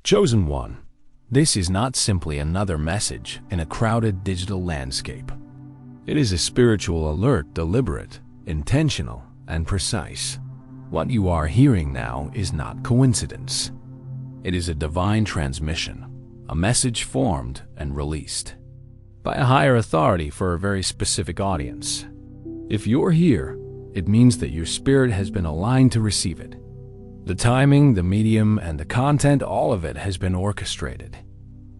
Chosen One. This is not simply another message in a crowded digital landscape. It is a spiritual alert, deliberate, intentional, and precise. What you are hearing now is not coincidence. It is a divine transmission, a message formed and released by a higher authority for a very specific audience. If you're here, it means that your spirit has been aligned to receive it. The timing, the medium, and the content, all of it has been orchestrated.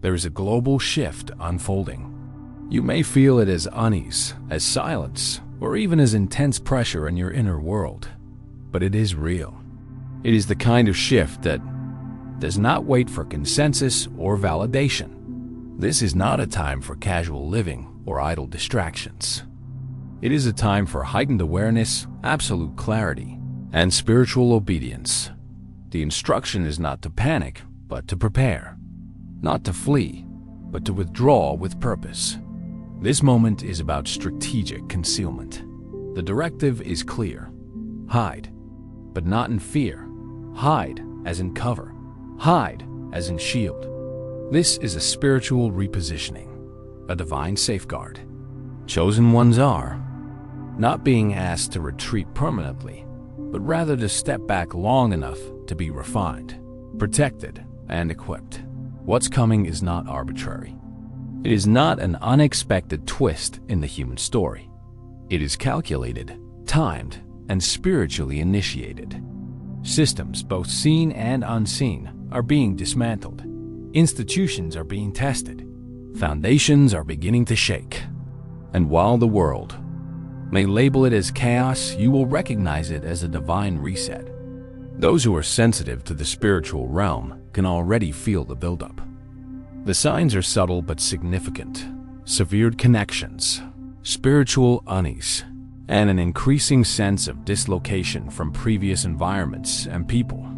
There is a global shift unfolding. You may feel it as unease, as silence, or even as intense pressure in your inner world. But it is real. It is the kind of shift that does not wait for consensus or validation. This is not a time for casual living or idle distractions. It is a time for heightened awareness, absolute clarity, and spiritual obedience. The instruction is not to panic, but to prepare. Not to flee, but to withdraw with purpose. This moment is about strategic concealment. The directive is clear. Hide, but not in fear. Hide as in cover. Hide as in shield. This is a spiritual repositioning, a divine safeguard. Chosen ones are not being asked to retreat permanently, but rather to step back long enough to be refined, protected, and equipped. What's coming is not arbitrary. It is not an unexpected twist in the human story. It is calculated, timed, and spiritually initiated. Systems, both seen and unseen, are being dismantled. Institutions are being tested. Foundations are beginning to shake. And while the world may label it as chaos, you will recognize it as a divine reset. Those who are sensitive to the spiritual realm can already feel the buildup. The signs are subtle but significant. Severed connections, spiritual unease, and an increasing sense of dislocation from previous environments and people.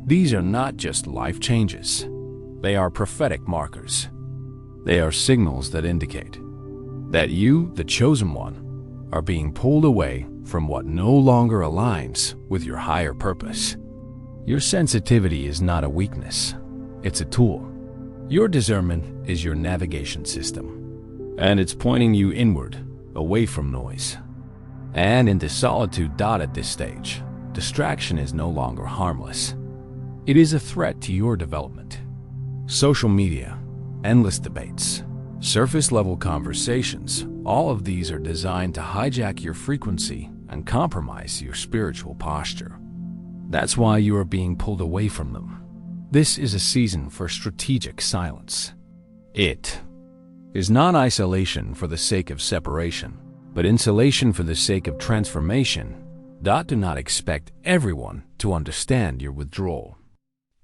These are not just life changes. They are prophetic markers. They are signals that indicate that you, the chosen one, are being pulled away from what no longer aligns with your higher purpose. Your sensitivity is not a weakness. It's a tool. Your discernment is your navigation system, and it's pointing you inward, away from noise, and into solitude. At this stage, distraction is no longer harmless. It is a threat to your development. Social media, endless debates, surface-level conversations, all of these are designed to hijack your frequency and compromise your spiritual posture. That's why you are being pulled away from them. This is a season for strategic silence. It is not isolation for the sake of separation, but insulation for the sake of transformation. Do not expect everyone to understand your withdrawal.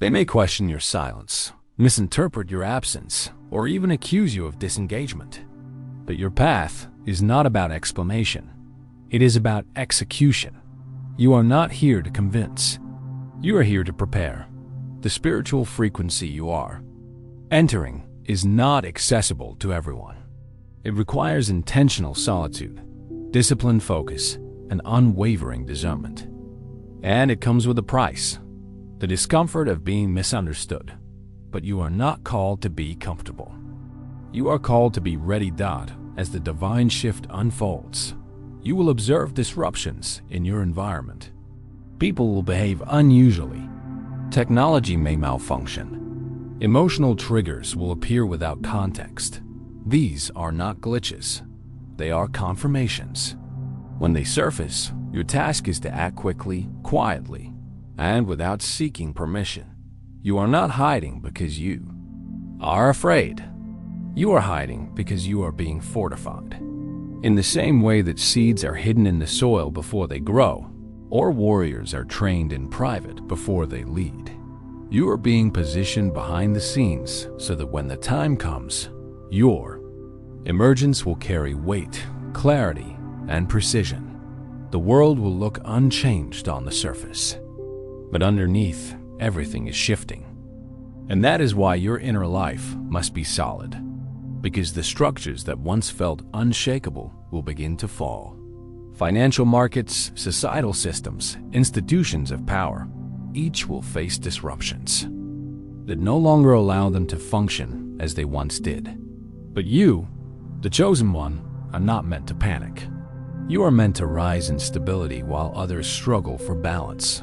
They may question your silence, misinterpret your absence, or even accuse you of disengagement. But your path is not about explanation. It is about execution. You are not here to convince. You are here to prepare. The spiritual frequency you are entering is not accessible to everyone. It requires intentional solitude, disciplined focus, and unwavering discernment. And it comes with a price, the discomfort of being misunderstood. But you are not called to be comfortable. You are called to be ready. As the divine shift unfolds, you will observe disruptions in your environment. People will behave unusually. Technology may malfunction. Emotional triggers will appear without context. These are not glitches. They are confirmations. When they surface, your task is to act quickly, quietly, and without seeking permission. You are not hiding because you are afraid. You are hiding because you are being fortified. In the same way that seeds are hidden in the soil before they grow, or warriors are trained in private before they lead, you are being positioned behind the scenes so that when the time comes, your emergence will carry weight, clarity, and precision. The world will look unchanged on the surface, but underneath, everything is shifting. And that is why your inner life must be solid, because the structures that once felt unshakable will begin to fall. Financial markets, societal systems, institutions of power, each will face disruptions. that no longer allow them to function as they once did. But you, the chosen one, are not meant to panic. You are meant to rise in stability while others struggle for balance.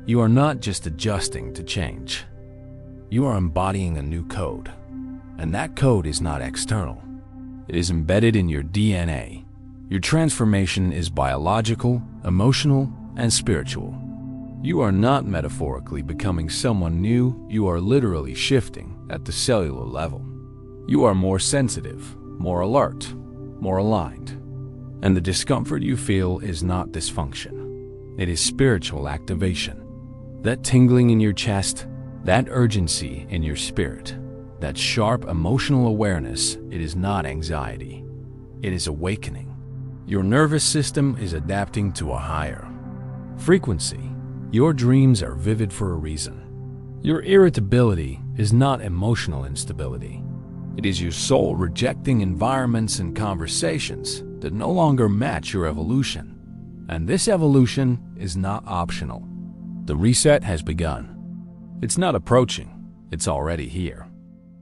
You are not just adjusting to change. You are embodying a new code. And that code is not external. It is embedded in your DNA. Your transformation is biological, emotional, and spiritual. You are not metaphorically becoming someone new, you are literally shifting at the cellular level. You are more sensitive, more alert, more aligned. And the discomfort you feel is not dysfunction. It is spiritual activation. That tingling in your chest, that urgency in your spirit, that sharp emotional awareness, it is not anxiety. It is awakening. Your nervous system is adapting to a higher frequency. Your dreams are vivid for a reason. Your irritability is not emotional instability. It is your soul rejecting environments and conversations that no longer match your evolution. And this evolution is not optional. The reset has begun. It's not approaching, it's already here.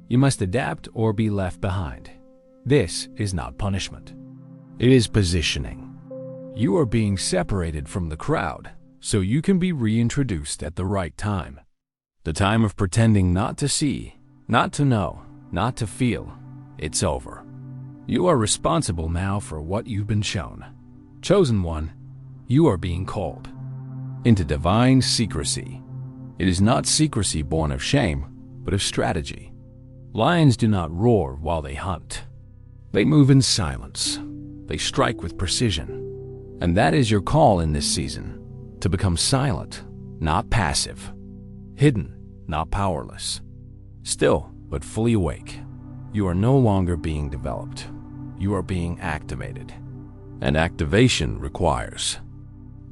You must adapt or be left behind. This is not punishment. It is positioning. You are being separated from the crowd so you can be reintroduced at the right time. The time of pretending not to see, not to know, not to feel, it's over. You are responsible now for what you've been shown. Chosen one, you are being called into divine secrecy. It is not secrecy born of shame, but of strategy. Lions do not roar while they hunt. They move in silence. They strike with precision. And that is your call in this season, to become silent, not passive. Hidden, not powerless. Still, but fully awake. You are no longer being developed. You are being activated. And activation requires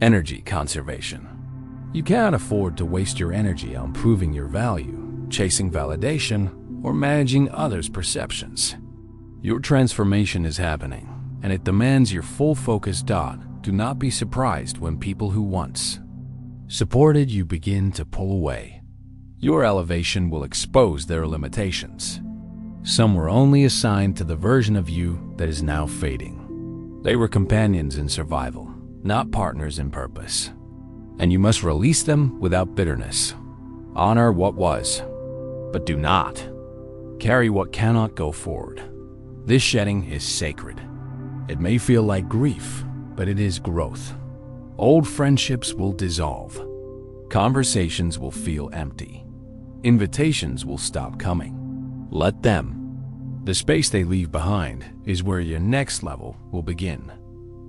energy conservation. You cannot afford to waste your energy on proving your value, chasing validation, or managing others' perceptions. Your transformation is happening, and it demands your full focus. Do not be surprised when people who once supported you begin to pull away. Your elevation will expose their limitations. Some were only assigned to the version of you that is now fading. They were companions in survival, not partners in purpose. And you must release them without bitterness. Honor what was, but do not carry what cannot go forward. This shedding is sacred. It may feel like grief, but it is growth. Old friendships will dissolve. Conversations will feel empty. Invitations will stop coming. Let them. The space they leave behind is where your next level will begin.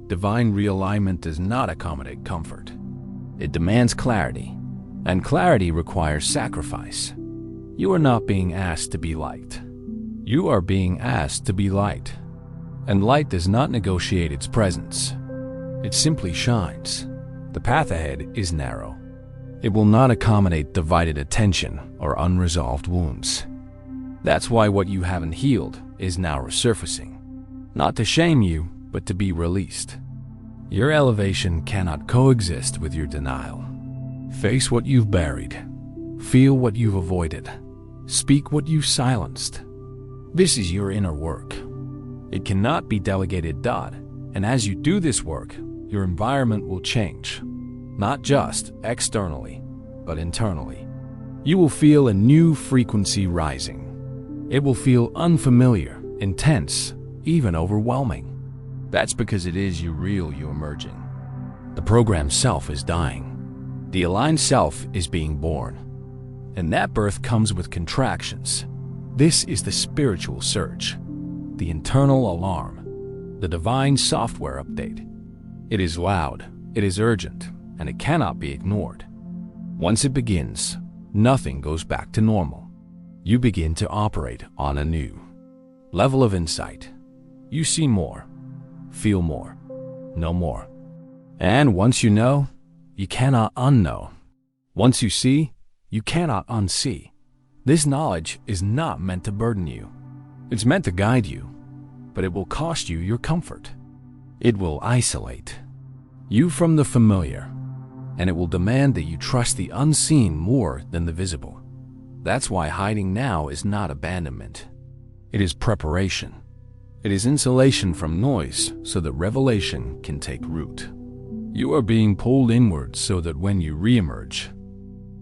Divine realignment does not accommodate comfort. It demands clarity, and clarity requires sacrifice. You are not being asked to be liked. You are being asked to be light. And light does not negotiate its presence. It simply shines. The path ahead is narrow. It will not accommodate divided attention or unresolved wounds. That's why what you haven't healed is now resurfacing. Not to shame you, but to be released. Your elevation cannot coexist with your denial. Face what you've buried. Feel what you've avoided. Speak what you've silenced. This is your inner work. It cannot be delegated. And as you do this work, your environment will change. Not just externally, but internally. You will feel a new frequency rising. It will feel unfamiliar, intense, even overwhelming. That's because it is you emerging. The programmed self is dying. The aligned self is being born. And that birth comes with contractions. This is the spiritual surge, the internal alarm, the divine software update. It is loud, it is urgent, and it cannot be ignored. Once it begins, nothing goes back to normal. You begin to operate on a new level of insight. You see more, feel more, know more. And once you know, you cannot unknow. Once you see, you cannot unsee. This knowledge is not meant to burden you. It's meant to guide you, but it will cost you your comfort. It will isolate you from the familiar, and it will demand that you trust the unseen more than the visible. That's why hiding now is not abandonment. It is preparation. It is insulation from noise so that revelation can take root. You are being pulled inwards so that when you reemerge,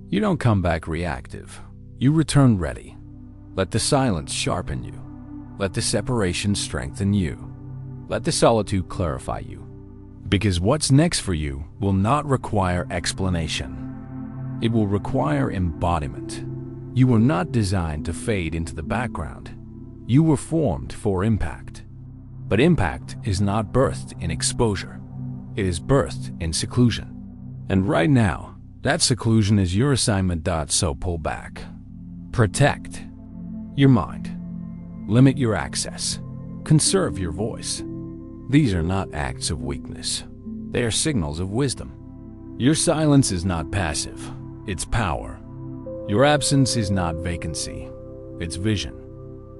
you don't come back reactive. You return ready. Let the silence sharpen you. Let the separation strengthen you. Let the solitude clarify you. Because what's next for you will not require explanation. It will require embodiment. You were not designed to fade into the background. You were formed for impact. But impact is not birthed in exposure. It is birthed in seclusion. And right now, that seclusion is your assignment. So pull back. Protect your mind. Limit your access. Conserve your voice. These are not acts of weakness. They are signals of wisdom. Your silence is not passive. It's power. Your absence is not vacancy. It's vision.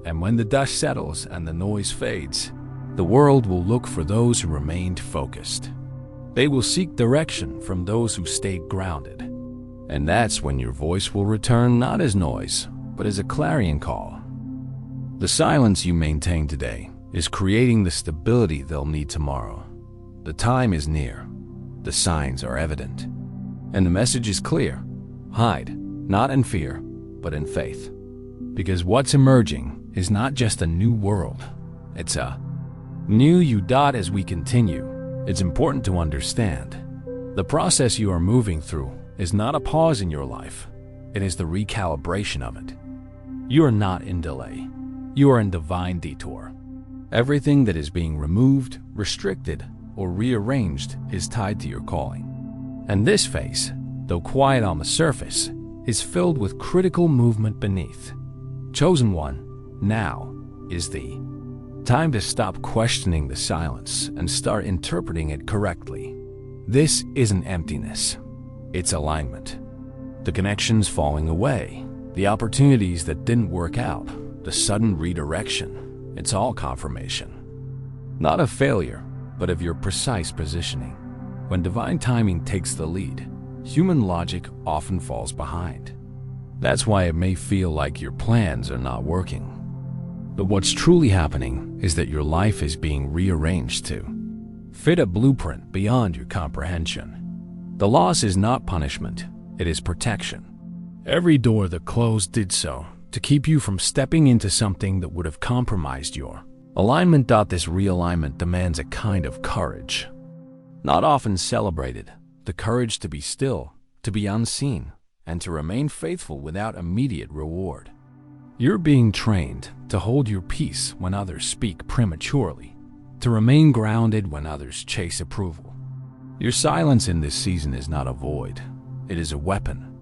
And when the dust settles and the noise fades, the world will look for those who remained focused. They will seek direction from those who stayed grounded. And that's when your voice will return not as noise, but as a clarion call. The silence you maintain today is creating the stability they'll need tomorrow. The time is near. The signs are evident. And the message is clear. Hide, not in fear, but in faith. Because what's emerging is not just a new world. It's a new you. As we continue, it's important to understand the process you are moving through is not a pause in your life. It is the recalibration of it. You are not in delay. You are in divine detour. Everything that is being removed, restricted, or rearranged is tied to your calling. And this phase, though quiet on the surface, is filled with critical movement beneath. Chosen one, now is the time to stop questioning the silence and start interpreting it correctly. This isn't emptiness. It's alignment. The connections falling away, the opportunities that didn't work out, the sudden redirection. It's all confirmation. Not of failure, but of your precise positioning. When divine timing takes the lead, human logic often falls behind. That's why it may feel like your plans are not working. But what's truly happening is that your life is being rearranged to fit a blueprint beyond your comprehension. The loss is not punishment, it is protection. Every door that closed did so to keep you from stepping into something that would have compromised your alignment. This realignment demands a kind of courage, not often celebrated, the courage to be still, to be unseen, and to remain faithful without immediate reward. You're being trained to hold your peace when others speak prematurely, to remain grounded when others chase approval. Your silence in this season is not a void, it is a weapon.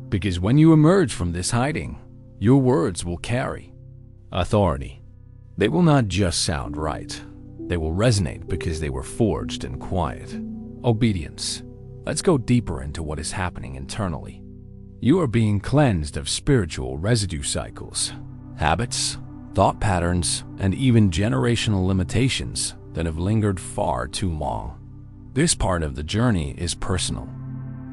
Because when you emerge from this hiding, your words will carry authority. They will not just sound right, they will resonate because they were forged in quiet. Obedience. Let's go deeper into what is happening internally. You are being cleansed of spiritual residue cycles, habits, thought patterns, and even generational limitations that have lingered far too long. This part of the journey is personal.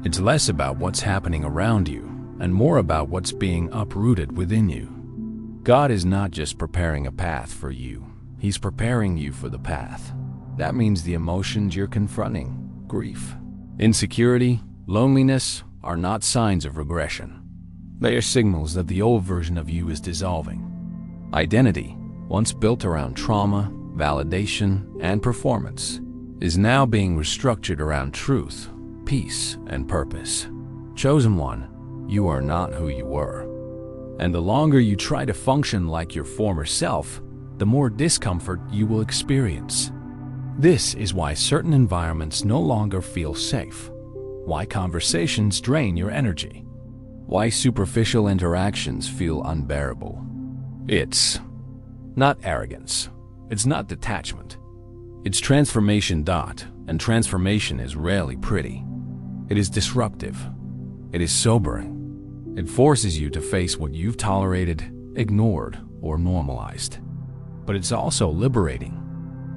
It's less about what's happening around you and more about what's being uprooted within you. God is not just preparing a path for you, He's preparing you for the path. That means the emotions you're confronting, grief, insecurity, loneliness, are not signs of regression. They are signals that the old version of you is dissolving. Identity, once built around trauma, validation, and performance, is now being restructured around truth, peace, and purpose. Chosen one, you are not who you were. And the longer you try to function like your former self, the more discomfort you will experience. This is why certain environments no longer feel safe, why conversations drain your energy, why superficial interactions feel unbearable. It's not arrogance, it's not detachment. It's transformation. And transformation is rarely pretty. It is disruptive. It is sobering. It forces you to face what you've tolerated, ignored, or normalized. But it's also liberating.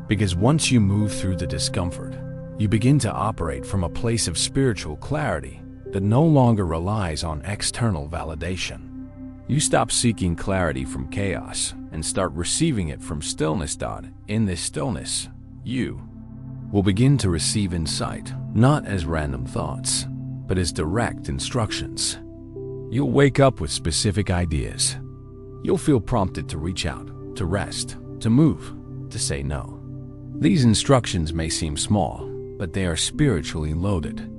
Because once you move through the discomfort, you begin to operate from a place of spiritual clarity that no longer relies on external validation. You stop seeking clarity from chaos and start receiving it from stillness. In this stillness, you will begin to receive insight, not as random thoughts, but as direct instructions. You'll wake up with specific ideas. You'll feel prompted to reach out, to rest, to move, to say no. These instructions may seem small, but they are spiritually loaded.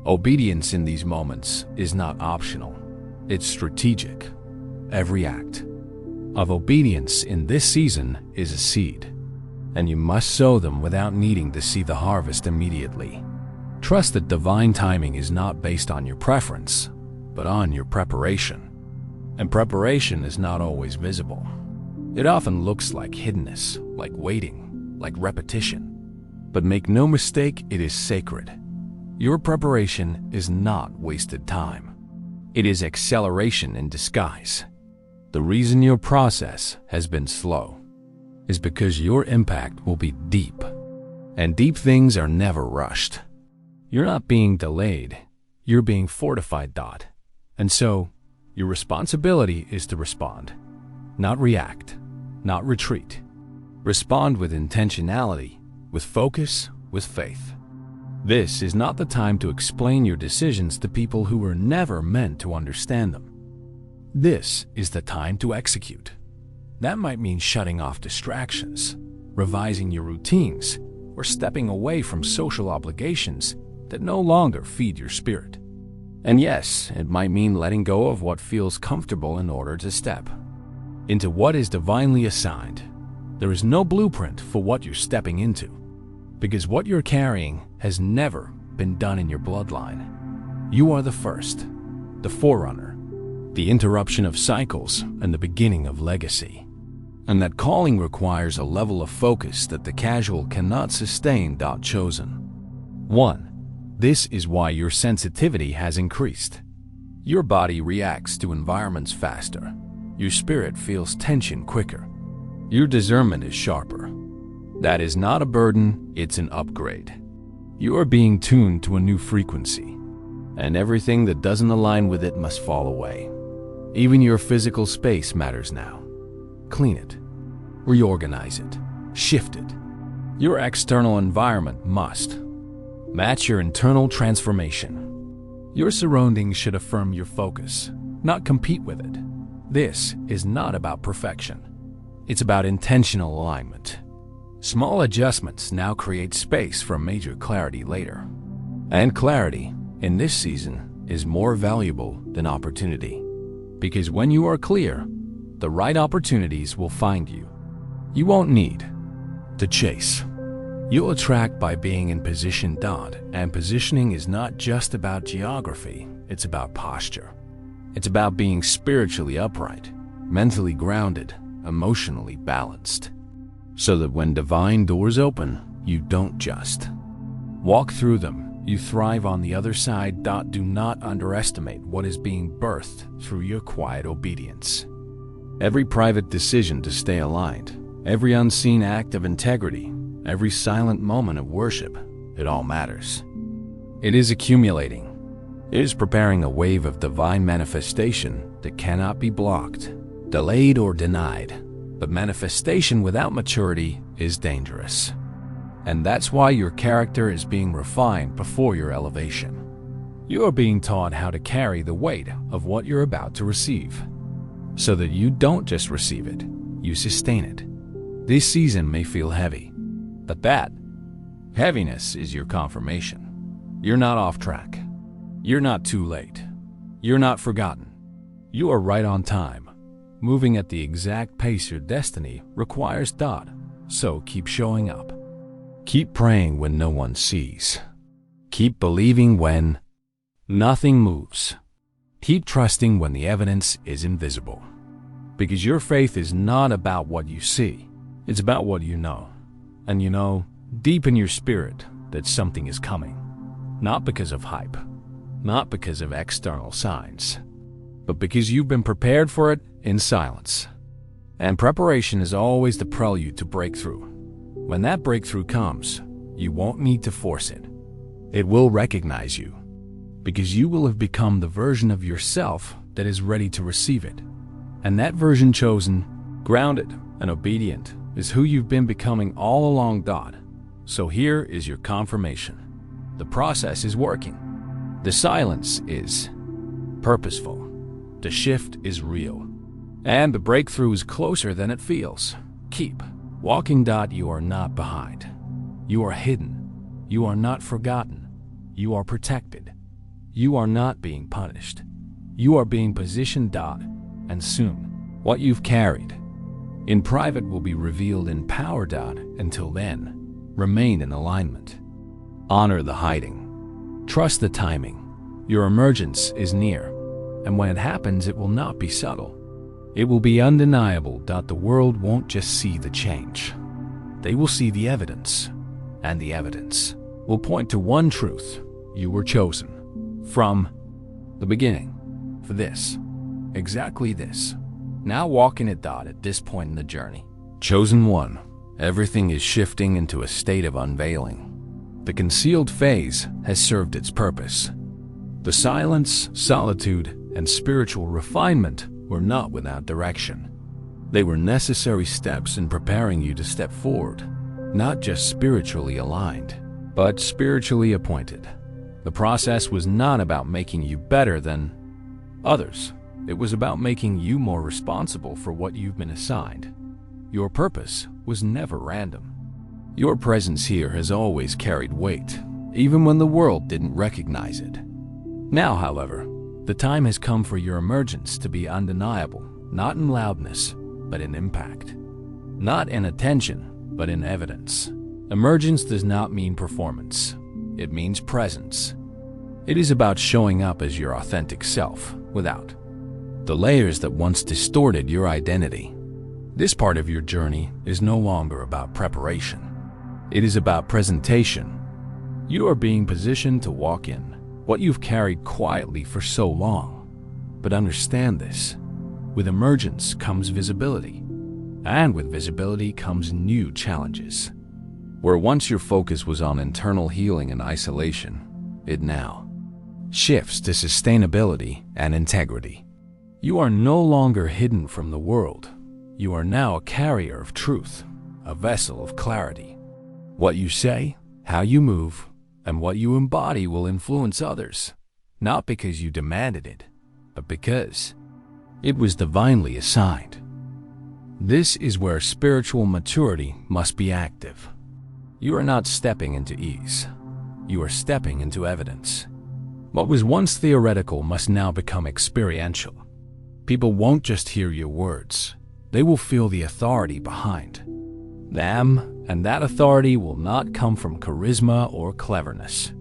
Obedience in these moments is not optional. It's strategic. Every act of obedience in this season is a seed, and you must sow them without needing to see the harvest immediately. Trust that divine timing is not based on your preference, but on your preparation. And preparation is not always visible. It often looks like hiddenness, like waiting, like repetition. But make no mistake, it is sacred. Your preparation is not wasted time. It is acceleration in disguise. The reason your process has been slow is because your impact will be deep, and deep things are never rushed. You're not being delayed, you're being fortified. And so, your responsibility is to respond, not react, not retreat. Respond with intentionality, with focus, with faith. This is not the time to explain your decisions to people who were never meant to understand them. This is the time to execute. That might mean shutting off distractions, revising your routines, or stepping away from social obligations that no longer feed your spirit. And yes, it might mean letting go of what feels comfortable in order to step into what is divinely assigned. There is no blueprint for what you're stepping into, because what you're carrying has never been done in your bloodline. You are the first, the forerunner, the interruption of cycles, and the beginning of legacy. And that calling requires a level of focus that the casual cannot sustain. Chosen 1. This is why your sensitivity has increased. Your body reacts to environments faster. Your spirit feels tension quicker. Your discernment is sharper. That is not a burden, it's an upgrade. You are being tuned to a new frequency, and everything that doesn't align with it must fall away. Even your physical space matters now. Clean it, reorganize it, shift it. Your external environment must match your internal transformation. Your surroundings should affirm your focus, not compete with it. This is not about perfection. It's about intentional alignment. Small adjustments now create space for major clarity later. And clarity, in this season, is more valuable than opportunity. Because when you are clear, the right opportunities will find you. You won't need to chase. You'll attract by being in position. And positioning is not just about geography, it's about posture. It's about being spiritually upright, mentally grounded, emotionally balanced. So that when divine doors open, you don't just walk through them, you thrive on the other side. Do not underestimate what is being birthed through your quiet obedience. Every private decision to stay aligned, every unseen act of integrity, every silent moment of worship, it all matters. It is accumulating. It is preparing a wave of divine manifestation that cannot be blocked, delayed, or denied. But manifestation without maturity is dangerous. And that's why your character is being refined before your elevation. You are being taught how to carry the weight of what you're about to receive, so that you don't just receive it, you sustain it. This season may feel heavy, but that heaviness is your confirmation. You're not off track. You're not too late. You're not forgotten. You are right on time, moving at the exact pace your destiny requires. So keep showing up. Keep praying when no one sees. Keep believing when nothing moves. Keep trusting when the evidence is invisible. Because your faith is not about what you see, it's about what you know. And you know, deep in your spirit, that something is coming. Not because of hype, not because of external signs, but because you've been prepared for it in silence. And preparation is always the prelude to breakthrough. When that breakthrough comes, you won't need to force it. It will recognize you, because you will have become the version of yourself that is ready to receive it. And that version chosen, grounded, and obedient is who you've been becoming all along. So here is your confirmation. The process is working. The silence is purposeful. The shift is real. And the breakthrough is closer than it feels. Keep walking. You are not behind. You are hidden. You are not forgotten. You are protected. You are not being punished. You are being positioned. And soon, what you've carried in private will be revealed in power. Until then, remain in alignment. Honor the hiding. Trust the timing. Your emergence is near. And when it happens, it will not be subtle. It will be undeniable. The world won't just see the change. They will see the evidence. And the evidence will point to one truth. You were chosen from the beginning for this. Exactly this. Now walk in it. At this point in the journey. Chosen one. Everything is shifting into a state of unveiling. The concealed phase has served its purpose. The silence, solitude, and spiritual refinement were not without direction. They were necessary steps in preparing you to step forward, not just spiritually aligned, but spiritually appointed. The process was not about making you better than others. It was about making you more responsible for what you've been assigned. Your purpose was never random. Your presence here has always carried weight, even when the world didn't recognize it. Now, however, the time has come for your emergence to be undeniable, not in loudness, but in impact. Not in attention, but in evidence. Emergence does not mean performance. It means presence. It is about showing up as your authentic self, without the layers that once distorted your identity. This part of your journey is no longer about preparation. It is about presentation. You are being positioned to walk in what you've carried quietly for so long. But understand this. With emergence comes visibility. And with visibility comes new challenges. Where once your focus was on internal healing and isolation, it now shifts to sustainability and integrity. You are no longer hidden from the world. You are now a carrier of truth, a vessel of clarity. What you say, how you move, and what you embody will influence others, not because you demanded it, but because it was divinely assigned. This is where spiritual maturity must be active. You are not stepping into ease. You are stepping into evidence. What was once theoretical must now become experiential. People won't just hear your words. They will feel the authority behind them, and that authority will not come from charisma or cleverness.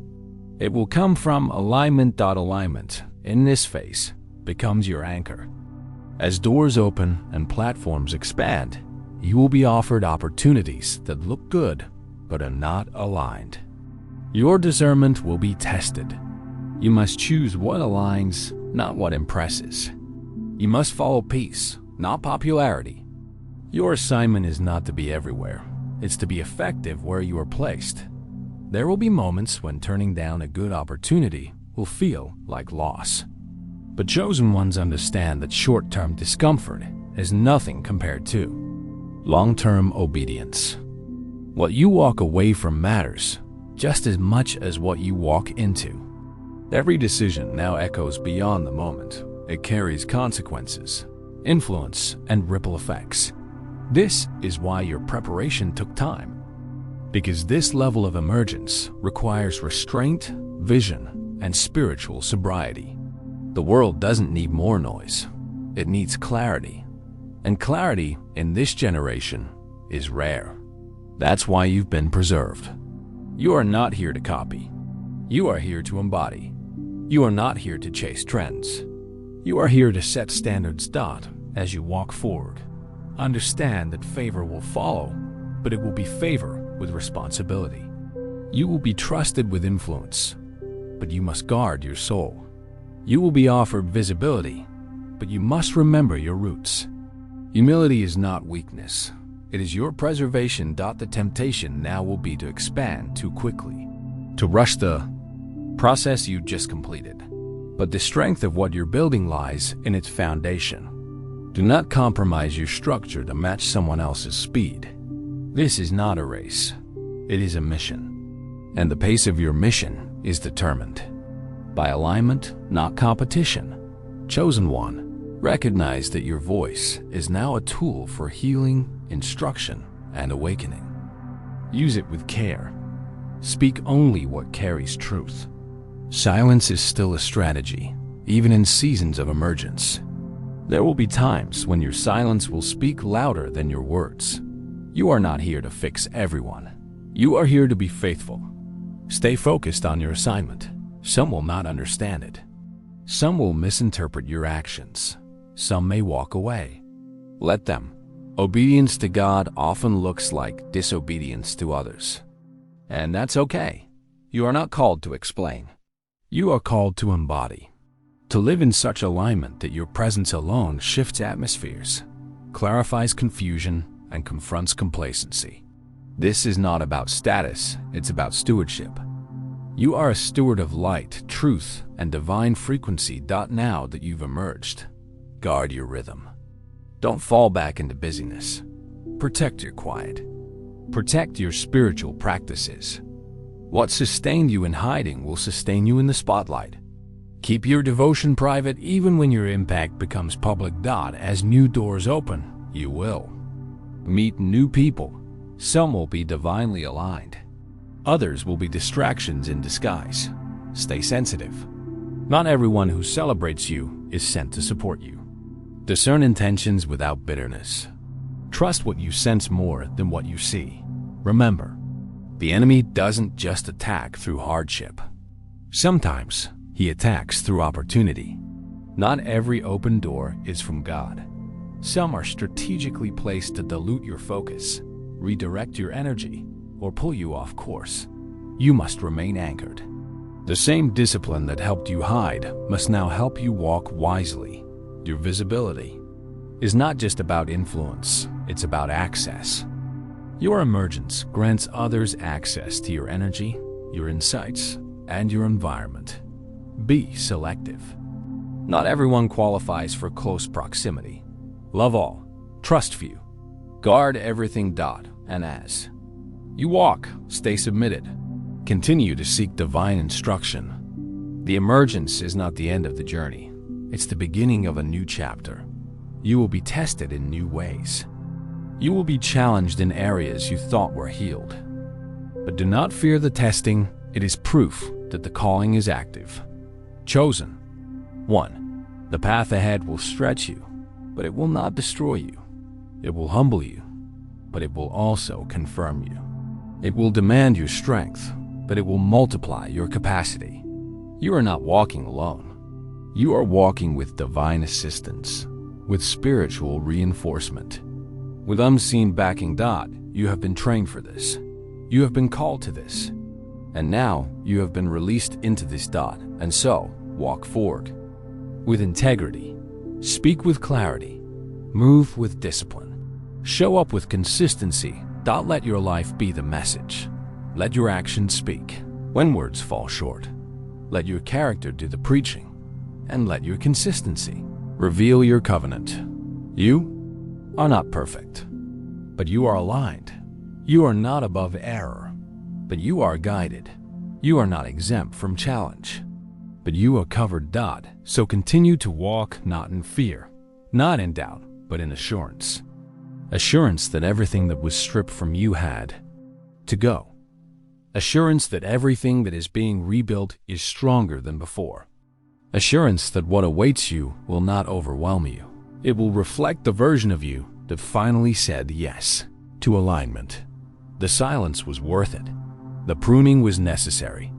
It will come from alignment. Alignment, in this phase, becomes your anchor. As doors open and platforms expand, you will be offered opportunities that look good but are not aligned. Your discernment will be tested. You must choose what aligns, not what impresses. You must follow peace, not popularity. Your assignment is not to be everywhere. It's to be effective where you are placed. There will be moments when turning down a good opportunity will feel like loss. But chosen ones understand that short-term discomfort is nothing compared to long-term obedience. What you walk away from matters just as much as what you walk into. Every decision now echoes beyond the moment. It carries consequences, influence, and ripple effects. This is why your preparation took time. Because this level of emergence requires restraint, vision, and spiritual sobriety. The world doesn't need more noise. It needs clarity. And clarity in this generation is rare. That's why you've been preserved. You are not here to copy. You are here to embody. You are not here to chase trends. You are here to set standards. As you walk forward, understand that favor will follow, but it will be favor with responsibility. You will be trusted with influence, but you must guard your soul. You will be offered visibility, but you must remember your roots. Humility is not weakness. It is your preservation. The temptation now will be to expand too quickly, to rush the process you just completed. But the strength of what you're building lies in its foundation. Do not compromise your structure to match someone else's speed. This is not a race. It is a mission. And the pace of your mission is determined by alignment, not competition. Chosen one, recognize that your voice is now a tool for healing, instruction, and awakening. Use it with care. Speak only what carries truth. Silence is still a strategy, even in seasons of emergence. There will be times when your silence will speak louder than your words. You are not here to fix everyone. You are here to be faithful. Stay focused on your assignment. Some will not understand it. Some will misinterpret your actions. Some may walk away. Let them. Obedience to God often looks like disobedience to others. And that's okay. You are not called to explain. You are called to embody. To live in such alignment that your presence alone shifts atmospheres, clarifies confusion, and confronts complacency. This is not about status, it's about stewardship. You are a steward of light, truth, and divine frequency. Now that you've emerged, guard your rhythm. Don't fall back into busyness. Protect your quiet. Protect your spiritual practices. What sustained you in hiding will sustain you in the spotlight. Keep your devotion private even when your impact becomes public. As new doors open, you will meet new people. Some will be divinely aligned. Others will be distractions in disguise. Stay sensitive. Not everyone who celebrates you is sent to support you. Discern intentions without bitterness. Trust what you sense more than what you see. Remember, the enemy doesn't just attack through hardship. Sometimes he attacks through opportunity. Not every open door is from God. Some are strategically placed to dilute your focus, redirect your energy, or pull you off course. You must remain anchored. The same discipline that helped you hide must now help you walk wisely. Your visibility is not just about influence, it's about access. Your emergence grants others access to your energy, your insights, and your environment. Be selective. Not everyone qualifies for close proximity. Love all, trust few. Guard everything. And as you walk, stay submitted. Continue to seek divine instruction. The emergence is not the end of the journey. It's the beginning of a new chapter. You will be tested in new ways. You will be challenged in areas you thought were healed. But do not fear the testing. It is proof that the calling is active. Chosen one. The path ahead will stretch you, but it will not destroy you. It will humble you, but it will also confirm you. It will demand your strength, but it will multiply your capacity. You are not walking alone. You are walking with divine assistance, with spiritual reinforcement, with unseen backing. You have been trained for this. You have been called to this. And now you have been released into this. And so, walk forward with integrity. Speak with clarity. Move with discipline. Show up with consistency. Let your life be the message. Let your actions speak when words fall short. Let your character do the preaching. And let your consistency reveal your covenant. You are not perfect, but you are aligned. You are not above error, but you are guided. You are not exempt from challenge, but you are covered. So continue to walk not in fear, not in doubt, but in assurance. Assurance that everything that was stripped from you had to go. Assurance that everything that is being rebuilt is stronger than before. Assurance that what awaits you will not overwhelm you. It will reflect the version of you that finally said yes to alignment. The silence was worth it. The pruning was necessary.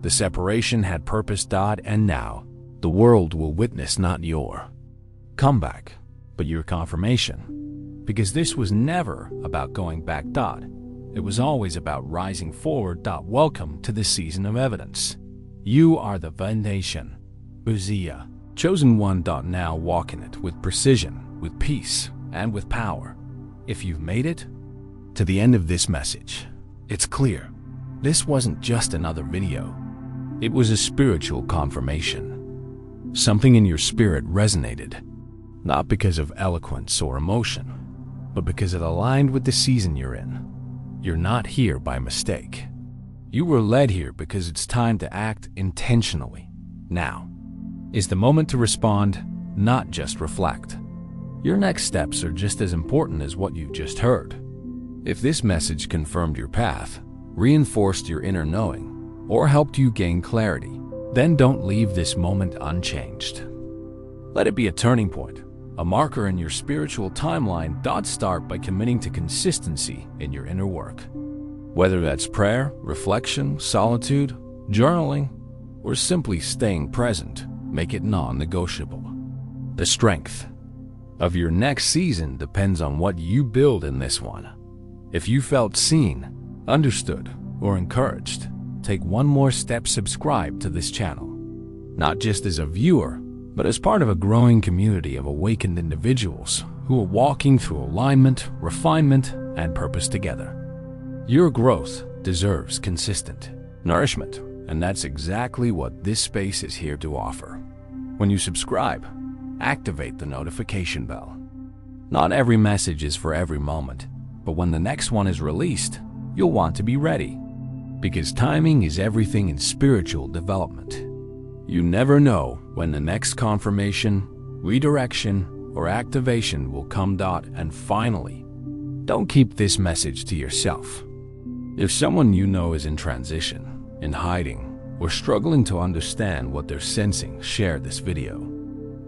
The separation had purpose. And now, the world will witness not your comeback, but your confirmation. Because this was never about going back. It was always about rising forward. Welcome to the season of evidence. You are the foundation. Uzziah, chosen one. Now walk in it with precision, with peace, and with power. If you've made it to the end of this message, it's clear. This wasn't just another video. It was a spiritual confirmation. Something in your spirit resonated. not because of eloquence or emotion, but because it aligned with the season you're in. You're not here by mistake. You were led here because it's time to act intentionally. Now is the moment to respond, not just reflect. Your next steps are just as important as what you've just heard. If this message confirmed your path, reinforced your inner knowing, or helped you gain clarity, then don't leave this moment unchanged. Let it be a turning point, a marker in your spiritual timeline. Start by committing to consistency in your inner work. Whether that's prayer, reflection, solitude, journaling, or simply staying present, make it non-negotiable. The strength of your next season depends on what you build in this one. If you felt seen, understood, or encouraged, take one more step. Subscribe to this channel, not just as a viewer, but as part of a growing community of awakened individuals who are walking through alignment, refinement, and purpose together. Your growth deserves consistent nourishment, and that's exactly what this space is here to offer. When you subscribe, activate the notification bell. Not every message is for every moment, but when the next one is released, you'll want to be ready. Because timing is everything in spiritual development. You never know when the next confirmation, redirection, or activation will come. And finally, don't keep this message to yourself. If someone you know is in transition, in hiding, or struggling to understand what they're sensing, share this video.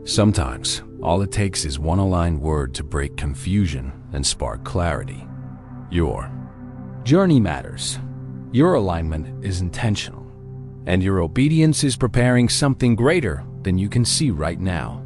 Sometimes, all it takes is one aligned word to break confusion and spark clarity. Your journey matters. Your alignment is intentional, and your obedience is preparing something greater than you can see right now.